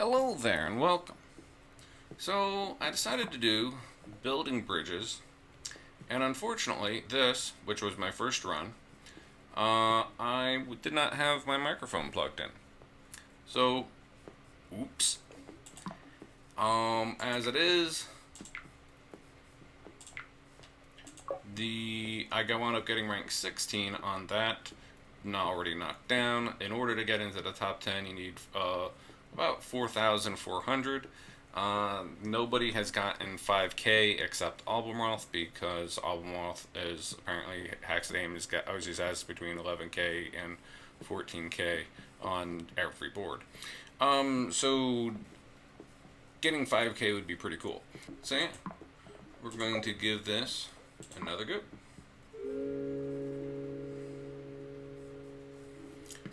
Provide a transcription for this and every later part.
Hello there and welcome. So, I decided to do building bridges, and unfortunately, this, which was my first run, I did not have my microphone plugged in. So, oops. As it is, I wound up getting rank 16 on that, not already knocked down. In order to get into the top 10, you need about 4,400. Nobody has gotten 5K except Albemarle because Albemarle is apparently Haxadame always has between 11K and 14K on every board. So getting 5K would be pretty cool. So yeah, we're going to give this another go.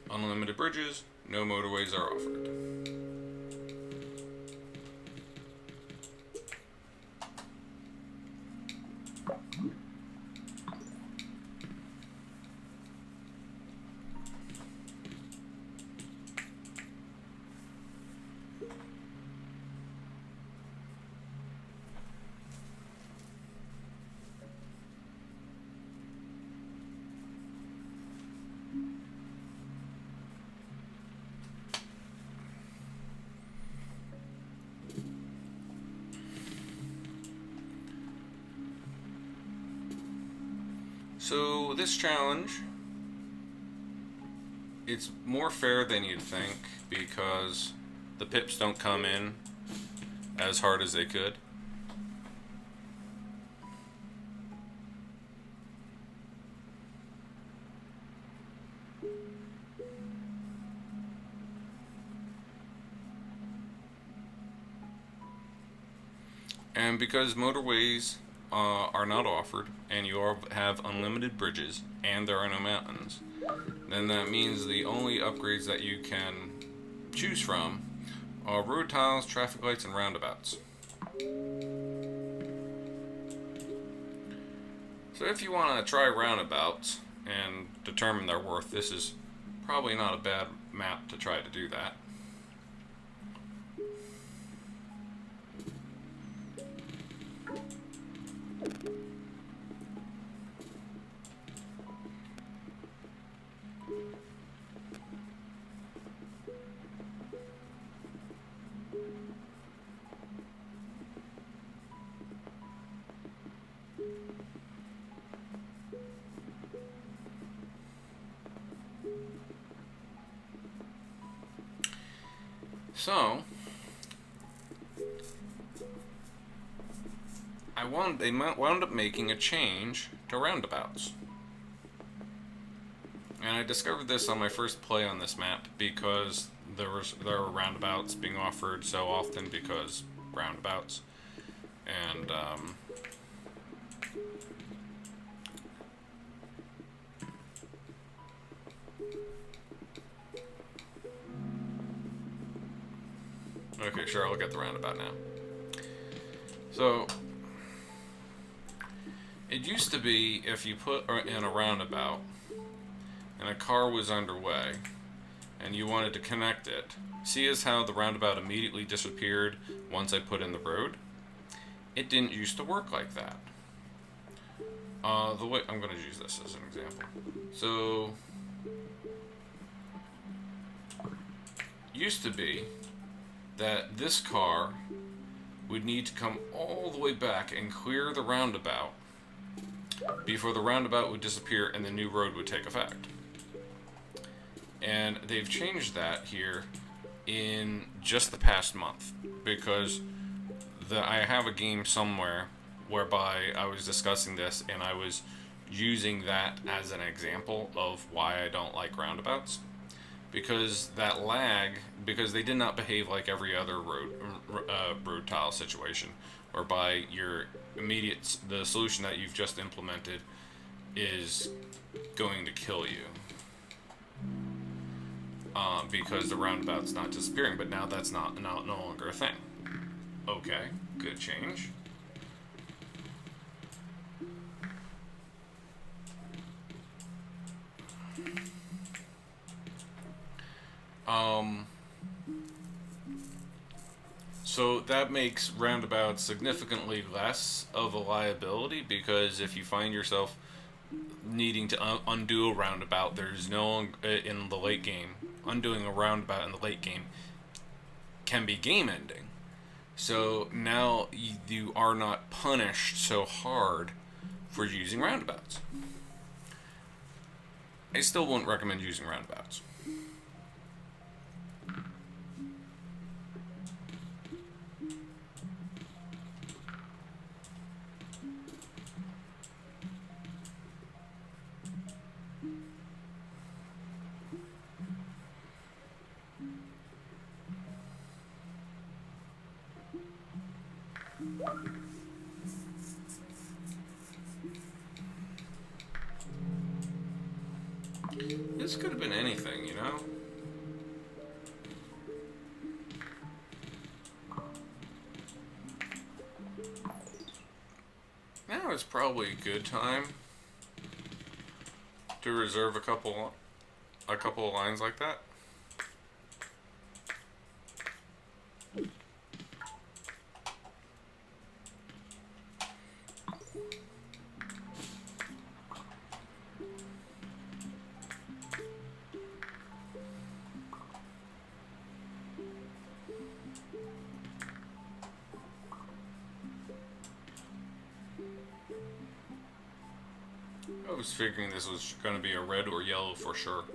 Unlimited bridges, no motorways are offered. So this challenge, it's more fair than you'd think because the pips don't come in as hard as they could. And because motorways are not offered, and you have unlimited bridges, and there are no mountains, then that means the only upgrades that you can choose from are road tiles, traffic lights, and roundabouts. So if you want to try roundabouts and determine their worth, this is probably not a bad map to try to do that. So, they wound up making a change to roundabouts. And I discovered this on my first play on this map because there were roundabouts being offered so often because roundabouts. And okay, sure, I'll get the roundabout now. So it used to be if you put in a roundabout and a car was underway and you wanted to connect it, see as how the roundabout immediately disappeared once I put in the road? It didn't used to work like that. The way I'm going to use this as an example. So used to be that this car would need to come all the way back and clear the roundabout before the roundabout would disappear and the new road would take effect. And they've changed that here in just the past month because I have a game somewhere whereby I was discussing this and I was using that as an example of why I don't like roundabouts. Because that lag, because they did not behave like every other road tile situation, whereby the solution that you've just implemented is going to kill you. Because the roundabout's not disappearing, but now that's no longer a thing. Okay, good change. So that makes roundabouts significantly less of a liability, because if you find yourself needing to undo a roundabout, there's no in the late game. Undoing a roundabout in the late game can be game ending. So now you are not punished so hard for using roundabouts. I still wouldn't recommend using roundabouts. This could have been anything, you know? Now is probably a good time to reserve a couple of lines like that. I was figuring this was going to be a red or yellow for sure.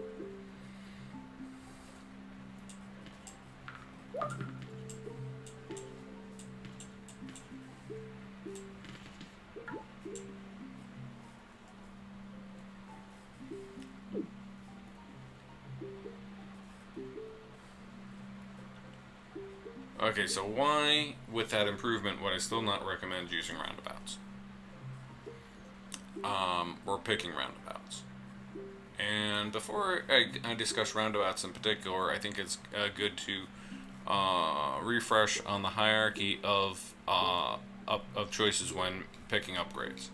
Okay, so why, with that improvement, would I still not recommend using roundabouts? Or picking roundabouts? And before I discuss roundabouts in particular, I think it's good to refresh on the hierarchy of choices when picking upgrades.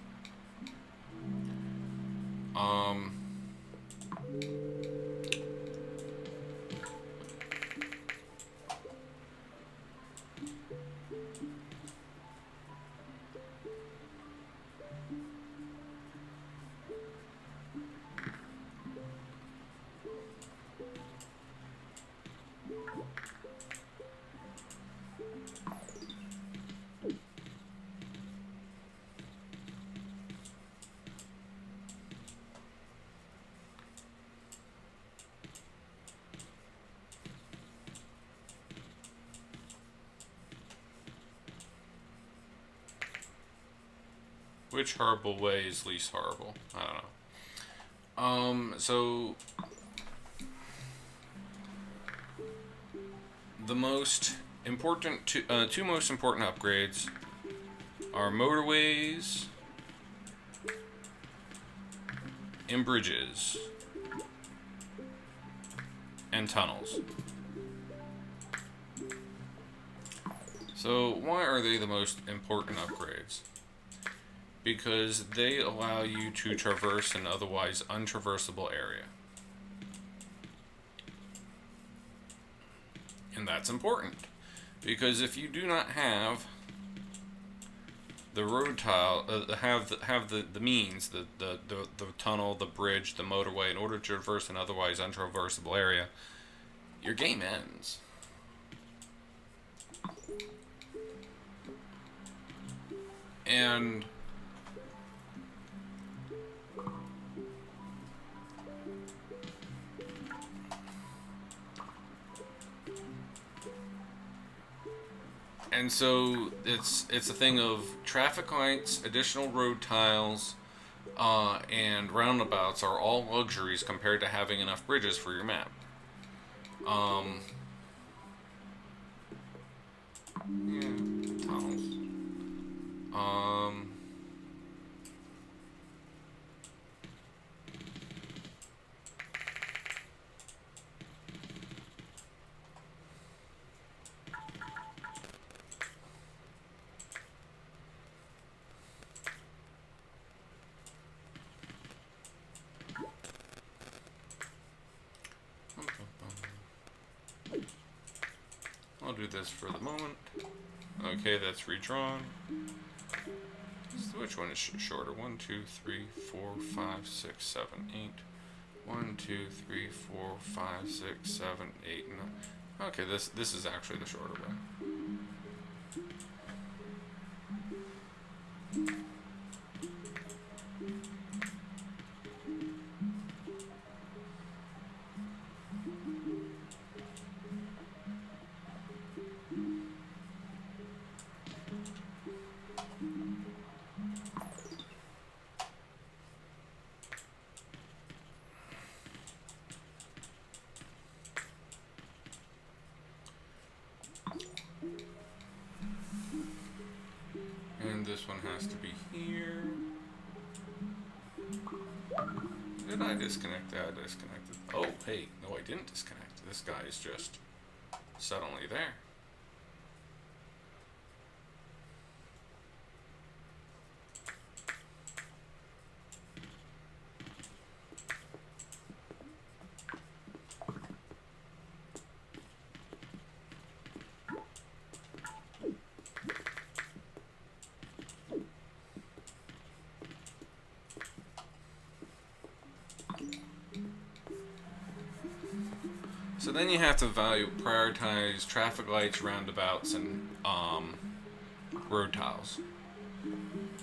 Which horrible way is least horrible? I don't know. So the most important two most important upgrades are motorways and bridges and tunnels. So why are they the most important upgrades? Because they allow you to traverse an otherwise untraversable area. And that's important, because if you do not have the road tile, have the means, the tunnel, the bridge, the motorway, in order to traverse an otherwise untraversable area, your game ends. And so it's a thing of traffic lights, additional road tiles, and roundabouts are all luxuries compared to having enough bridges for your map. Yeah, tunnels. I'll do this for the moment. Okay, that's redrawn. So which one is shorter? 1, 2, 3, 4, 5, 6, 7, 8. 1, 2, 3, 4, 5, 6, 7, 8, 9. Okay, this is actually the shorter way. And this one has to be here. Did I disconnect that? I disconnected. Oh, hey, no, I didn't disconnect. This guy is just suddenly there. So then you have to prioritize traffic lights, roundabouts, and road tiles.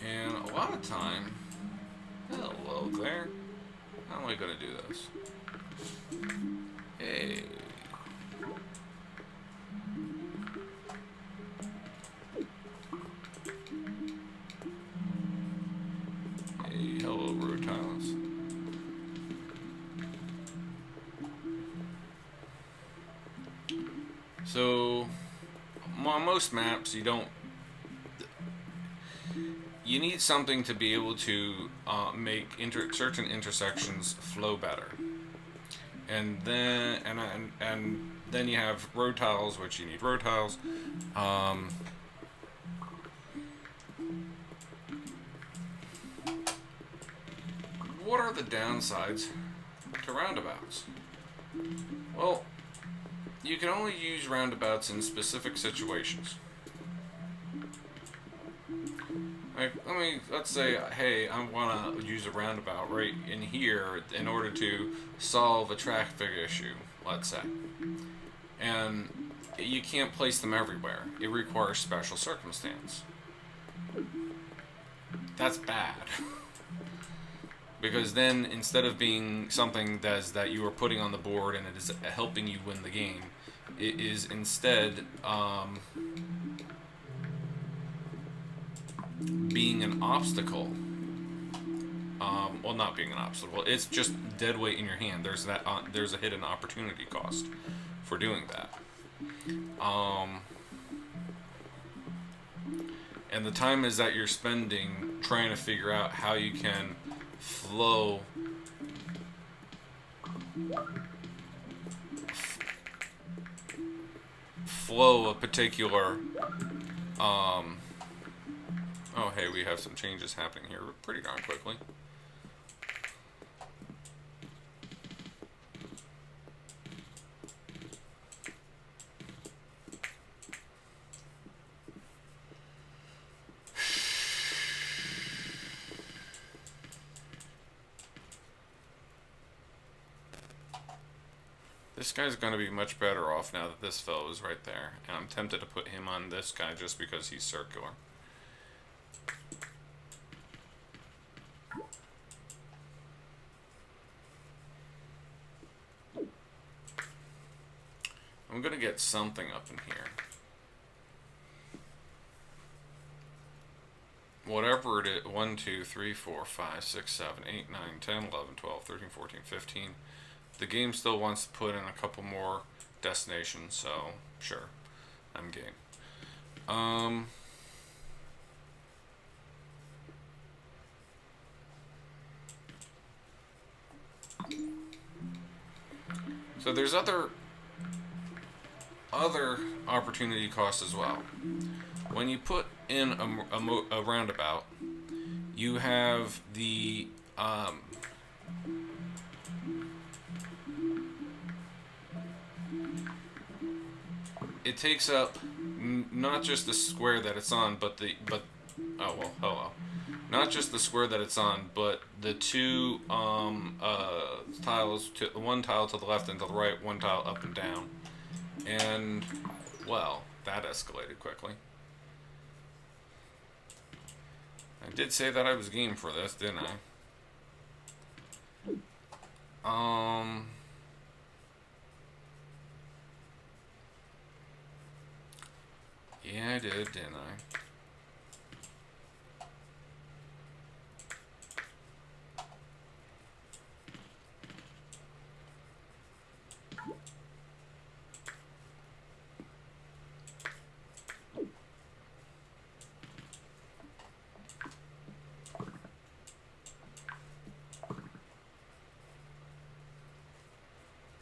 And a lot of time, hello there. How am I gonna do this? Hey. Hey, hello road tiles. So, on most maps, you need something to be able to make certain intersections flow better, and then you have road tiles, which you need road tiles. What are the downsides to roundabouts? Well, you can only use roundabouts in specific situations. Like, let's say, hey, I want to use a roundabout right in here in order to solve a traffic issue, let's say. And you can't place them everywhere. It requires special circumstance. That's bad. Because then, instead of being something that you are putting on the board and it is helping you win the game, it is instead being an obstacle. Well, not being an obstacle. It's just dead weight in your hand. There's a hidden opportunity cost for doing that. And the time is that you're spending trying to figure out how you can flow a particular oh, hey, we have some changes happening here pretty darn quickly. This guy's going to be much better off now that this fellow is right there. And I'm tempted to put him on this guy just because he's circular. I'm going to get something up in here. Whatever it is, 1, 2, 3, 4, 5, 6, 7, 8, 9, 10, 11, 12, 13, 14, 15. The game still wants to put in a couple more destinations, so sure, I'm game. So there's other opportunity costs as well. When you put in a roundabout, you have the it takes up not just the square that it's on, but oh well, hello. Not just the square that it's on, but the two tiles, to one tile to the left and to the right, one tile up and down. And, well, that escalated quickly. I did say that I was game for this, didn't I? Yeah, I did, didn't I?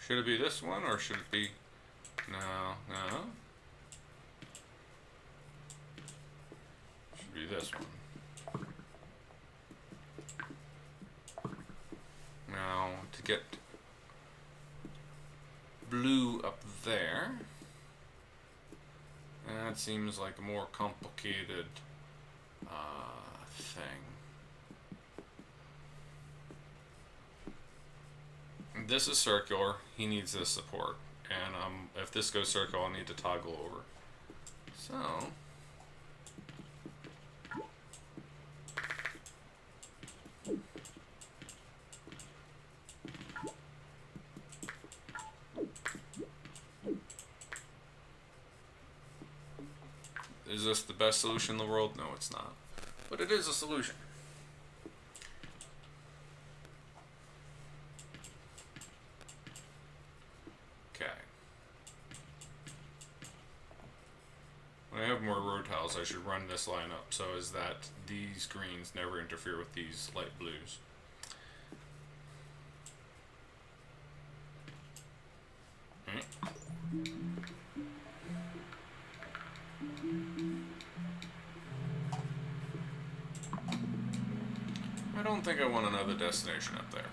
Should it be this one, or should it be... No, no. Should be this one. Now, to get blue up there, that seems like a more complicated thing. This is circular, he needs this support, and if this goes circular, I'll need to toggle over. So, is this the best solution in the world? No, it's not. But it is a solution. When I have more road tiles, I should run this line up so as that these greens never interfere with these light blues. Okay. I don't think I want another destination up there.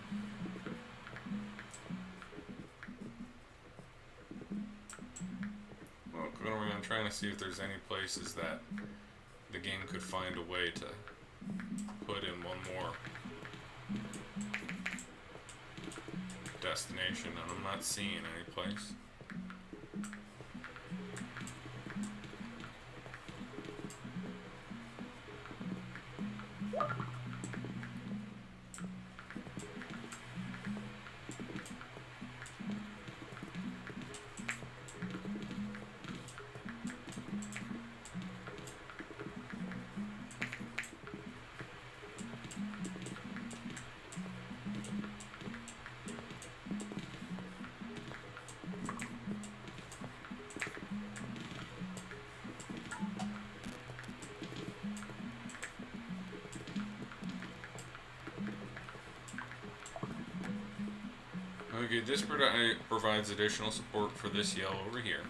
I'm trying to see if there's any places that the game could find a way to put in one more destination, and I'm not seeing any place. Okay, this provides additional support for this yellow over here.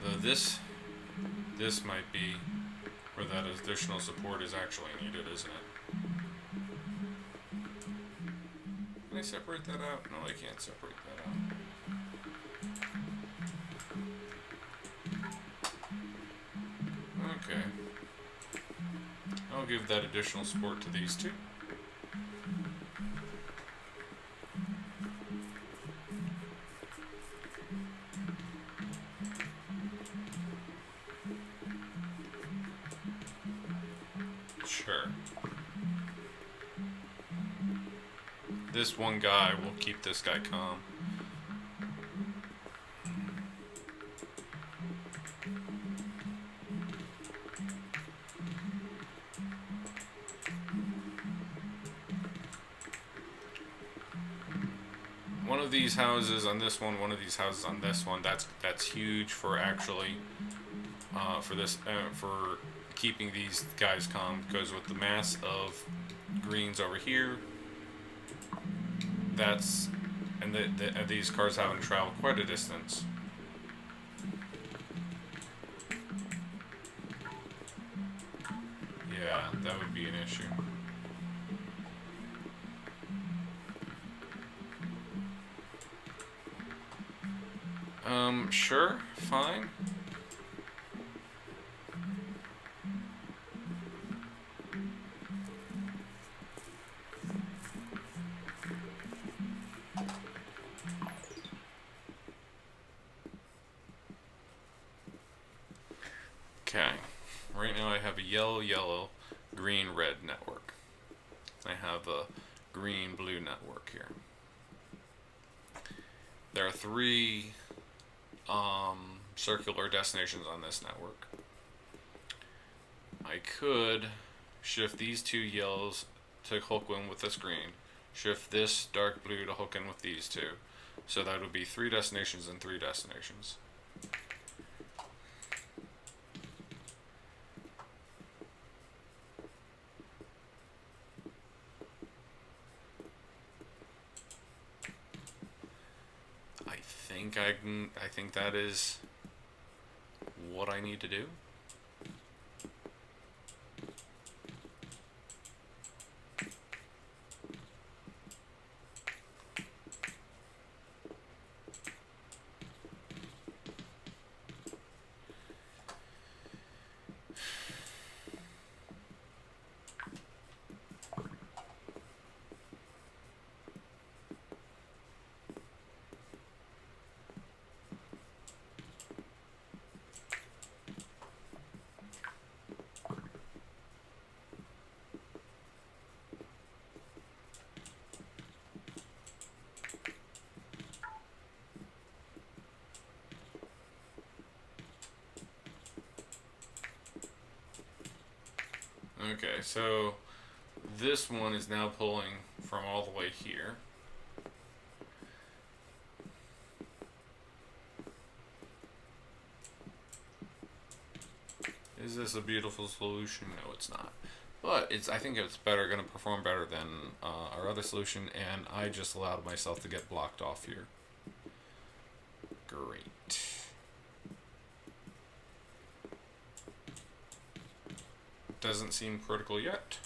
Though this might be where that additional support is actually needed, isn't it? Can I separate that out? No, I can't separate that out. Okay. I'll give that additional support to these two. Sure. This one guy will keep this guy calm. One of these houses on this one of these houses on this one. That's huge for actually for keeping these guys calm, because with the mass of greens over here, and these cars having to travel quite a distance. Yeah, that would be an issue. Sure, fine. Okay. Right now I have a yellow, yellow, green, red network. I have a green, blue network here. There are three circular destinations on this network. I could shift these two yellows to hook in with this green, shift this dark blue to hook in with these two. So that would be 3 destinations and 3 destinations. I think that is what I need to do. Okay, so this one is now pulling from all the way here. Is this a beautiful solution? No, it's not. But I think it's better, going to perform better than our other solution, and I just allowed myself to get blocked off here. Great. Doesn't seem critical yet.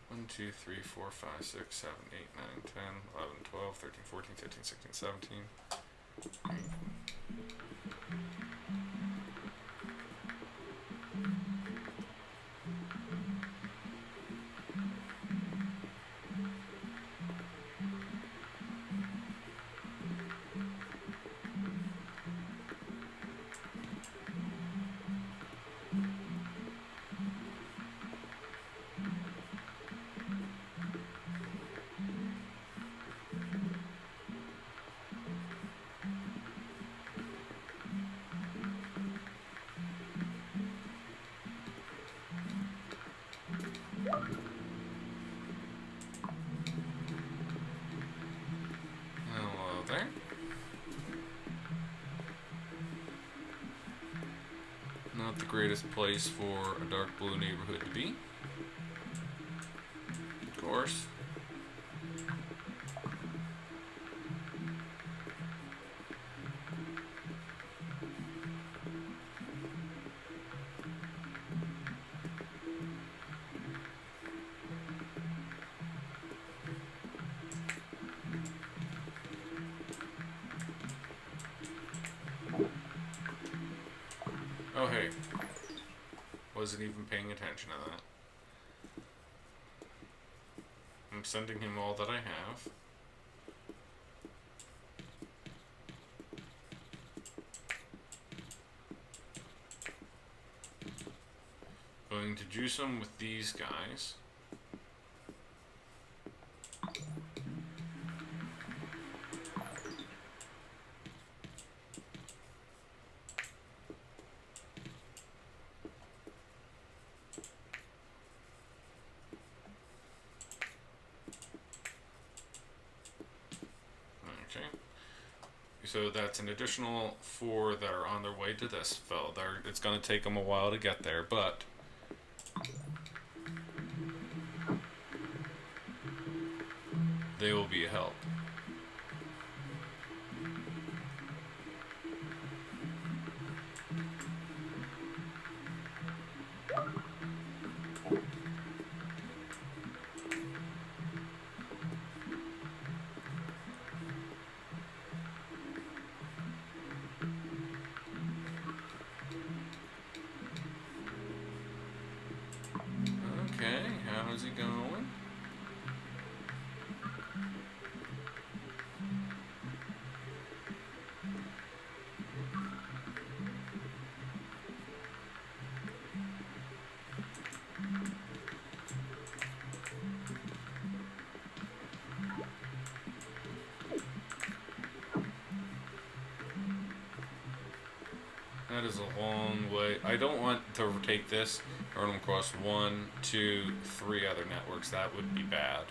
One, 2, 3, 4, 5, 6, 7, 8, 9, 10, 11, 12, 13, 14, 15, 16, 17. Hello there. Not the greatest place for a dark blue neighborhood to be. Of course. Oh hey, wasn't even paying attention to that. I'm sending him all that I have. Going to juice him with these guys. Okay. So that's an additional 4 that are on their way to this fellow. It's going to take them a while to get there, but they will be a help. How's he going? That is a long way. I don't want to take this or run them across 1, 2, 3 other networks. That would be bad.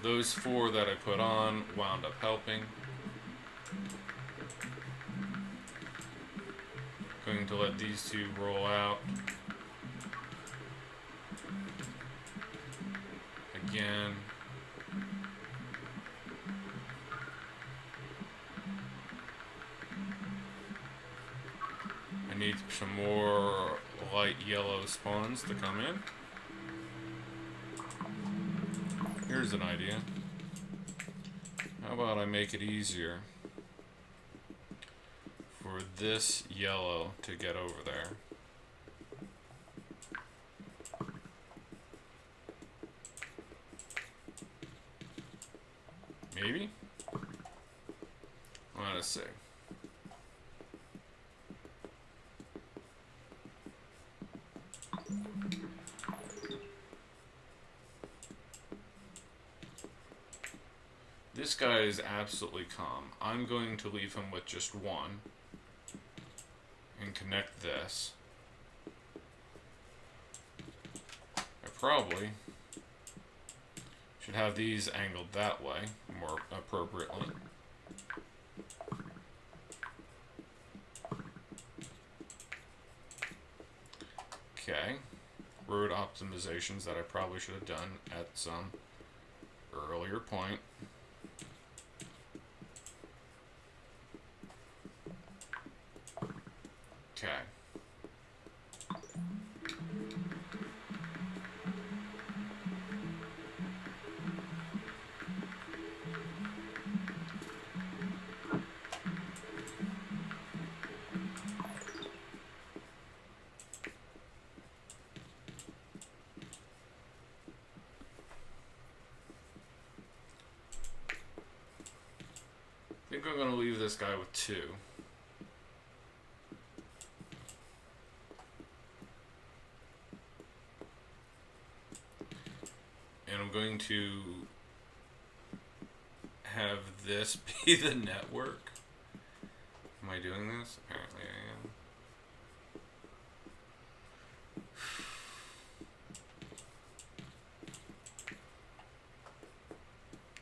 Those 4 that I put on wound up helping. Going to let these 2 roll out. Again. I need some more light yellow spawns to come in. Here's an idea. How about I make it easier for this yellow to get over there? Maybe? Let's see. This guy is absolutely calm. I'm going to leave him with just 1 and connect this. I probably should have these angled that way more appropriately. Okay. Road optimizations that I probably should have done at some earlier point. Okay. I think I'm going to leave this guy with 2. And I'm going to have this be the network. Am I doing this? Apparently I am.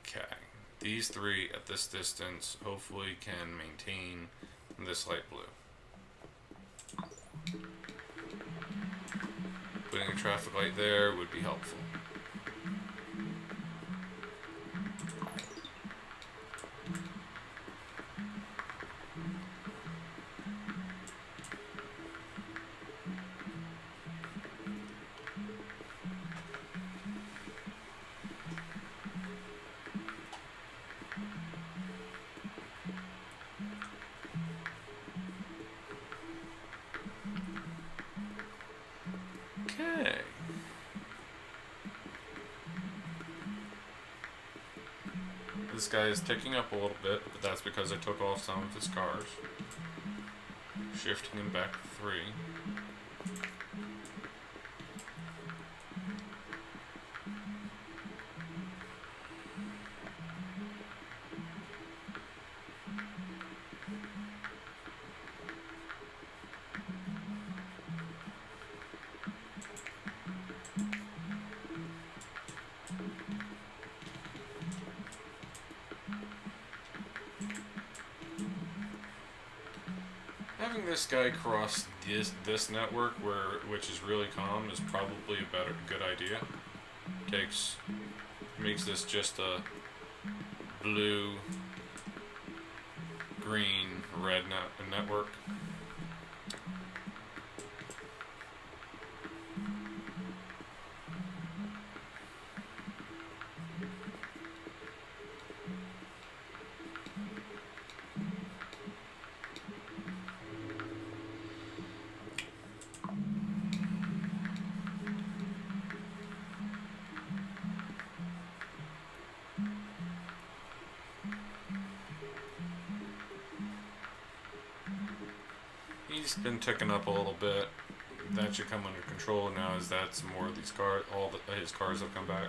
Okay. These 3 at this distance hopefully can maintain this light blue. Putting a traffic light there would be helpful. Okay. This guy is ticking up a little bit, but that's because I took off some of his cars. Shifting him back to 3. Having this guy cross this network which is really calm is probably a good idea. Makes this just a blue, green, red network. he's been ticking up a little bit. That should come under control now, as that's more of these cars. His cars have come back.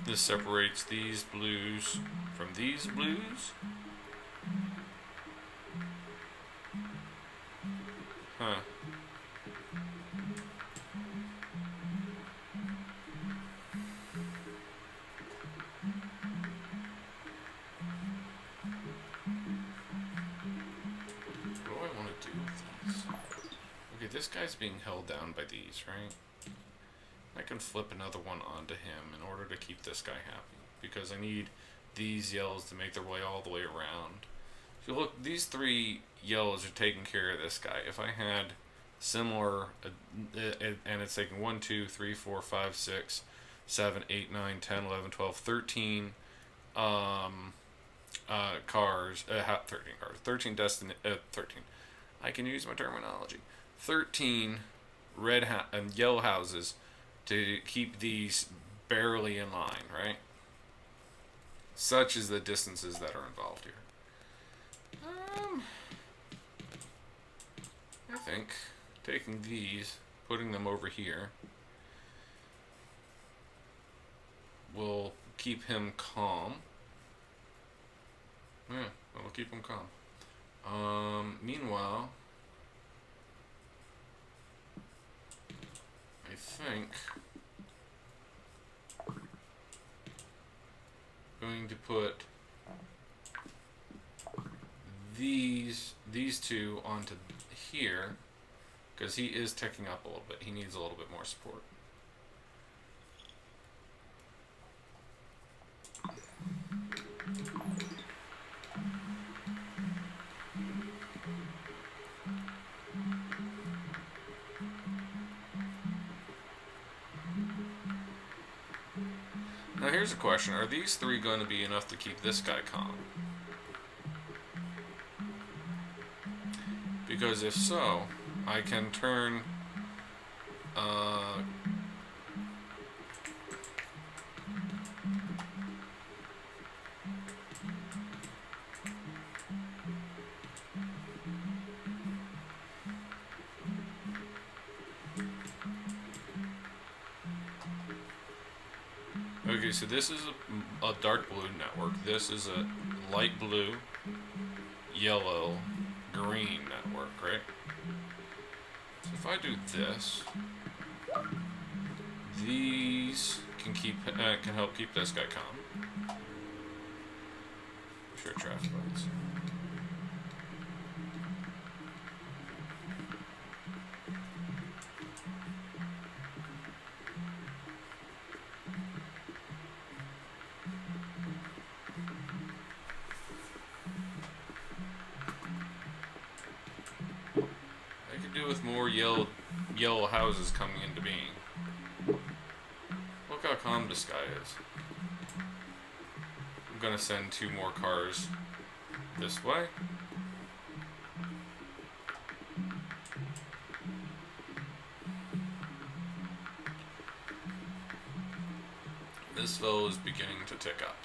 This separates these blues from these blues. Huh. What do I want to do with these? Okay, this guy's being held down by these, right? I can flip another one onto him in order to keep this guy happy, because I need these yellows to make their way all the way around. If you look, these three yellows are taking care of this guy. If I had similar, and it's taking 1, 2, 3, 4, 5, 6, 7, 8, 9, 10, 11, 12, 13 cars, 13 cars, 13 13. I can use my terminology. 13 and yellow houses to keep these barely in line, right? Such is the distances that are involved here. I think taking these, putting them over here, will keep him calm. Yeah, it'll keep him calm. Meanwhile, I think going to put these two onto here, because he is ticking up a little bit. He needs a little bit more support. Now here's a question. Are these three going to be enough to keep this guy calm? Because if so, I can turn okay, so this is a dark blue network. This is a light blue, yellow, green network, right? So if I do this, these can help keep this guy calm. Sure, traffic lights. With more yellow houses coming into being. Look how calm this guy is. I'm gonna send 2 more cars this way. This fellow is beginning to tick up.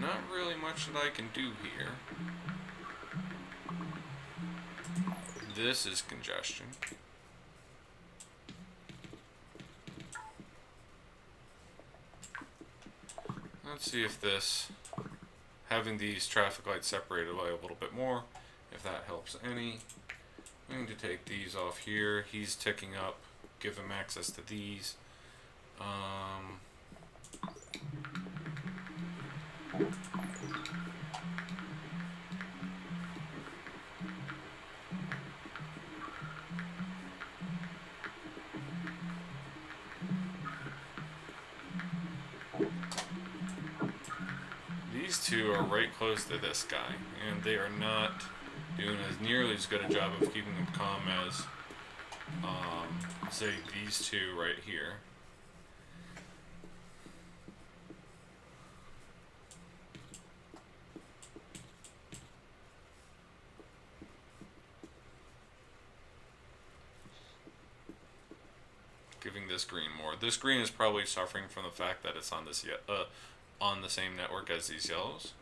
Not really much that I can do here. This is congestion. Let's see if this, having these traffic lights separated away a little bit more, if that helps any. I'm going to take these off here. He's ticking up. Give him access to these. two are right close to this guy, and they are not doing as nearly as good a job of keeping them calm as, say, these two right here. Giving this green more. This green is probably suffering from the fact that it's on this on the same network as these yellows.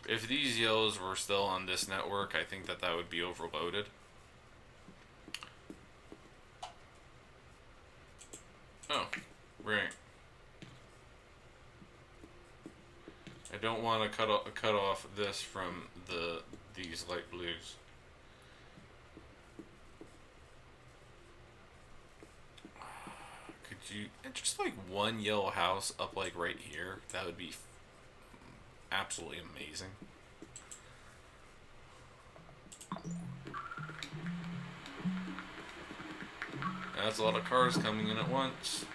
If these yellows were still on this network, I think that would be overloaded. Oh, right. I don't want to cut off this from these light blues. Could you just like one yellow house up like right here? That would be absolutely amazing. That's a lot of cars coming in at once.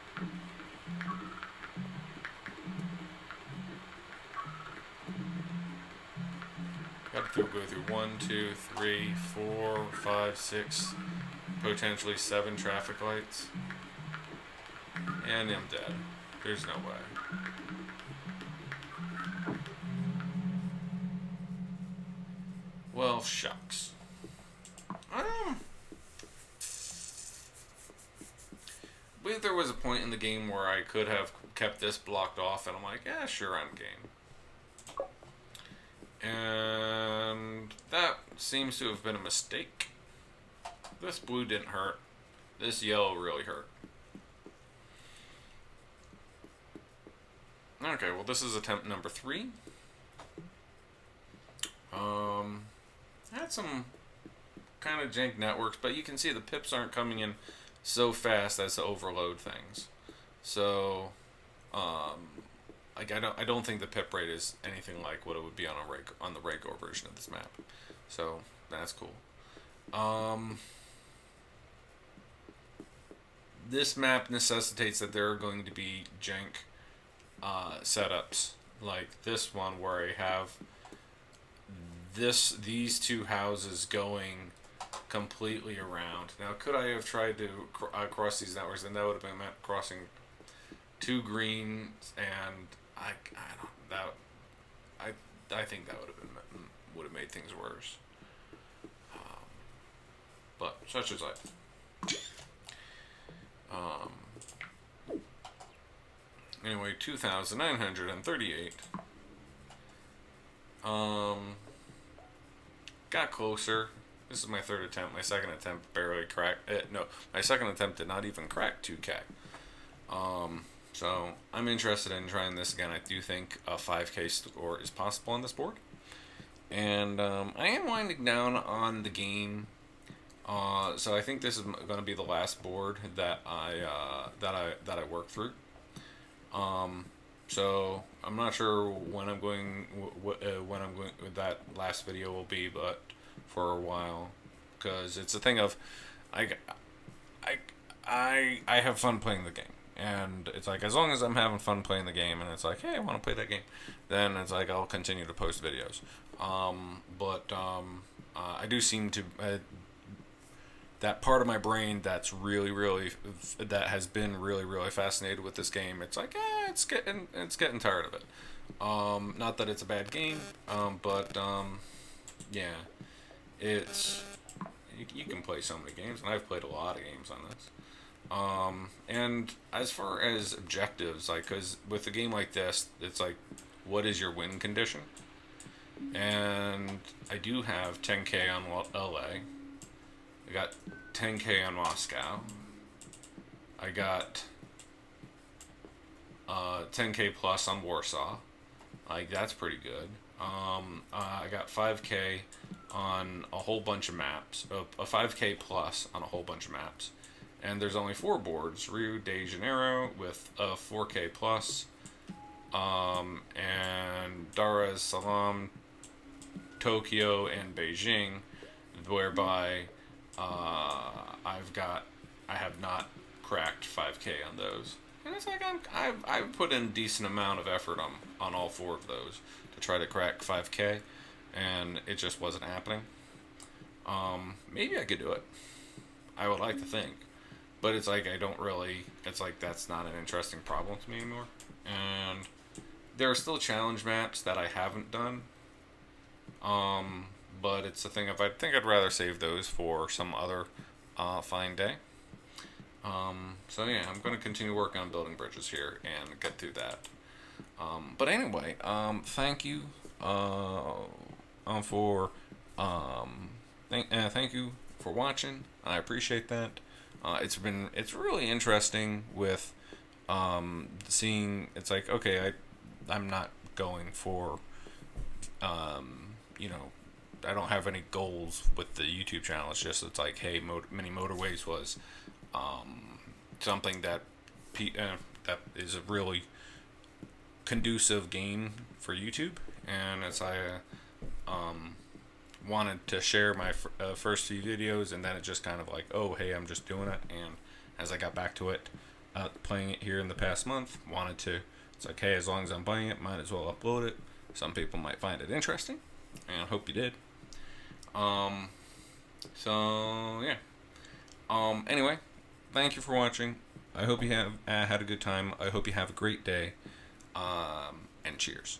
Got to go through 1, 2, 3, 4, 5, 6, potentially 7 traffic lights. And I'm dead. There's no way. Well, shucks. I believe there was a point in the game where I could have kept this blocked off, and I'm like, yeah, sure, I'm game. And that seems to have been a mistake. This blue didn't hurt. This yellow really hurt. Okay, well, this is attempt number 3. Had some kind of jank networks, but you can see the pips aren't coming in so fast as to overload things. So, like I don't think the pip rate is anything like what it would be on the regular version of this map. So that's cool. This map necessitates that there are going to be jank setups like this one where I have these two houses going completely around. Now, could I have tried to cross these networks? And that would have been meant crossing 2 greens, and I think that would have made things worse. But such is life. Anyway, 2,938. Got closer. This is my 3rd attempt. My 2nd attempt barely cracked. No, my 2nd attempt did not even crack 2K. So I'm interested in trying this again. I do think a 5K score is possible on this board, and I am winding down on the game. So I think this is going to be the last board that I work through. So I'm not sure when I'm going that last video will be, but for a while, because it's a thing of I have fun playing the game, and it's like as long as I'm having fun playing the game, and it's like, hey, I want to play that game, then it's like I'll continue to post videos. I do seem to that part of my brain that's that has been really fascinated with this game. It's like, it's getting tired of it. Not that it's a bad game, yeah, it's you can play so many games, and I've played a lot of games on this. And as far as objectives, like, because with a game like this, it's like, what is your win condition? And I do have 10K on LA. I got 10K on Moscow. I got 10K plus on Warsaw. Like, that's pretty good. I got 5K on a whole bunch of maps. A 5K plus on a whole bunch of maps. And there's only 4 boards. Rio de Janeiro with a 4K plus. And Dar es Salaam Tokyo and Beijing, whereby I have not cracked 5K on those. And it's like I've put in a decent amount of effort on all four of those to try to crack 5K, and it just wasn't happening. Maybe I could do it. I would like to think, but it's like I don't really. It's like that's not an interesting problem to me anymore. And there are still challenge maps that I haven't done. But it's a thing of I think I'd rather save those for some other fine day. So yeah, I'm going to continue working on building bridges here and get through that. But anyway, thank you for thank you for watching. I appreciate that. It's really interesting with seeing. It's like okay, I'm not going for you know, I don't have any goals with the YouTube channel. It's like, hey, Mini-Motorways was something that that is a really conducive game for YouTube, and as I wanted to share my first few videos, and then it just kind of like, oh, hey, I'm just doing it, and as I got back to it, playing it here in the past month, it's like, hey, as long as I'm playing it, might as well upload it. Some people might find it interesting, and I hope you did. So yeah. Anyway, thank you for watching. I hope you have had a good time. I hope you have a great day. And cheers.